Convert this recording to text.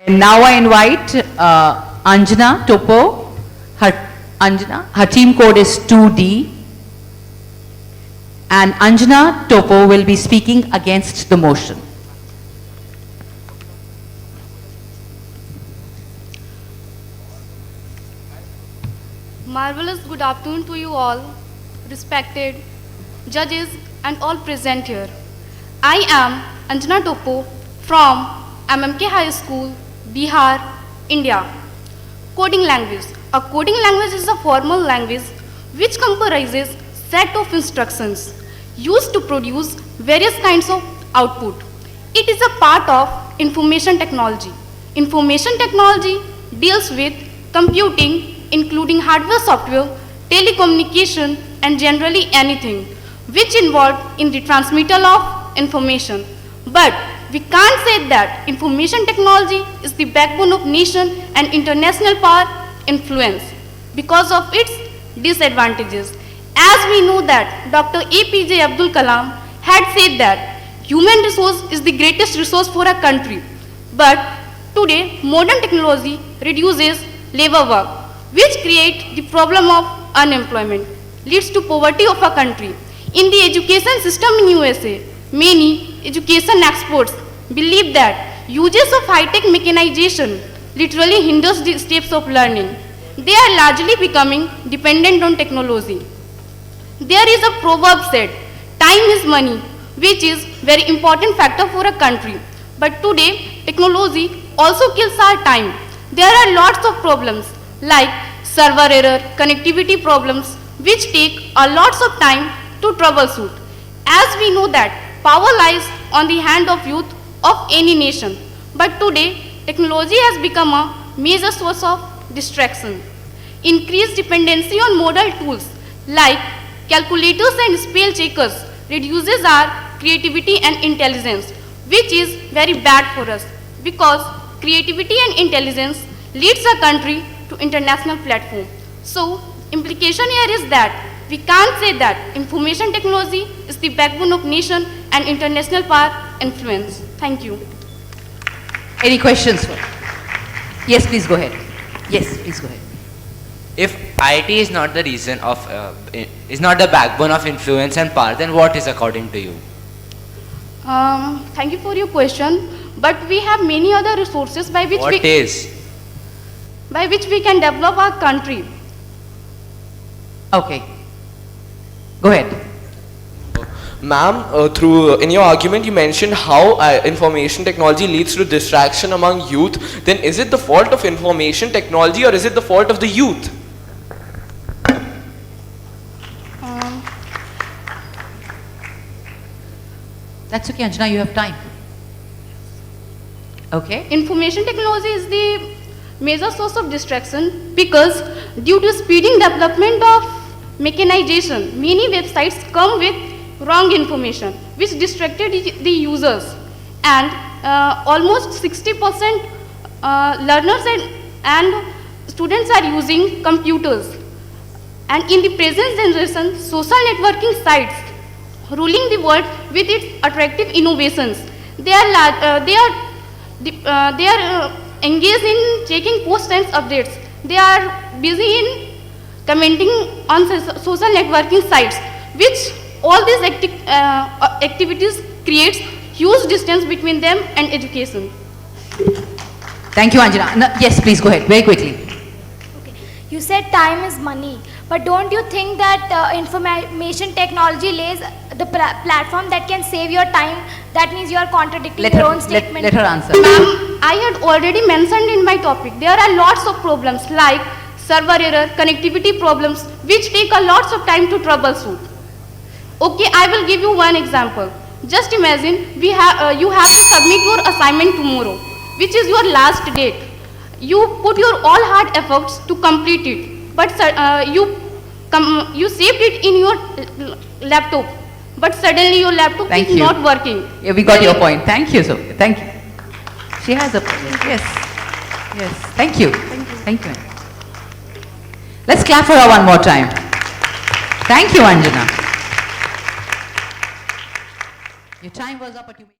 And now I invite Anjana Topo. Her team code is 2D. And Anjana Topo will be speaking against the motion. Marvelous good afternoon to you all, respected judges and all present here. I am Anjana Topo from MMK High School, Bihar, India. Coding language. A coding language is a formal language which comprises set of instructions used to produce various kinds of output. It is a part of information technology. Information technology deals with computing, including hardware, software, telecommunication, and generally anything which involved in the transmittal of information. But we can't say that information technology is the backbone of nation and international power influence because of its disadvantages. As we know that Dr. APJ Abdul Kalam had said that human resource is the greatest resource for a country. But today, modern technology reduces labor work, which creates the problem of unemployment, leads to poverty of a country. In the education system in USA, many education experts believe that uses of high-tech mechanization literally hinders the steps of learning. They are largely becoming dependent on technology. There is a proverb said, time is money, which is very important factor for a country. But today, technology also kills our time. There are lots of problems like server error, connectivity problems, which take a lots of time to troubleshoot. As we know that power lies on the hand of youth of any nation. But today, technology has become a major source of distraction. Increased dependency on modern tools like calculators and spell checkers reduces our creativity and intelligence, which is very bad for us because creativity and intelligence leads a country to international platform. So, implication here is that we can't say that information technology is the backbone of nation and international power influence. Thank you. Any questions? Yes, please go ahead. Yes, please go ahead. If IT is not the reason of, is not the backbone of influence and power, then what is according to you? Thank you for your question. But we have many other resources by which we can develop our country. Okay. Go ahead. Ma'am, in your argument you mentioned how information technology leads to distraction among youth. Then is it the fault of information technology or is it the fault of the youth? That's okay, Anjana, you have time. Okay. Information technology is the major source of distraction because due to speeding development of mechanization, many websites come with wrong information which distracted the users, and almost 60% learners and students are using computers. And in the present generation, social networking sites ruling the world with its attractive innovations. They are engaged in checking posts and updates. They are busy in commenting on social networking sites, which all these activities creates huge distance between them and education. Thank you, Anjana. No, yes, please go ahead, very quickly. Okay. You said time is money, but don't you think that information technology lays the platform that can save your time? That means you are contradicting your own statement. Let her answer. Ma'am, I had already mentioned in my topic, there are lots of problems like server error, connectivity problems, which take a lots of time to troubleshoot. Okay, I will give you one example. Just imagine you have to submit your assignment tomorrow, which is your last date. You put your all hard efforts to complete it, but you saved it in your laptop, but suddenly your laptop is not working. Yeah, we got your point. Thank you, Sophia. Thank you. She has a point. Yes. Yes. Thank you. Thank you. Let's clap for her one more time. Thank you, Anjana. Your time was up, but you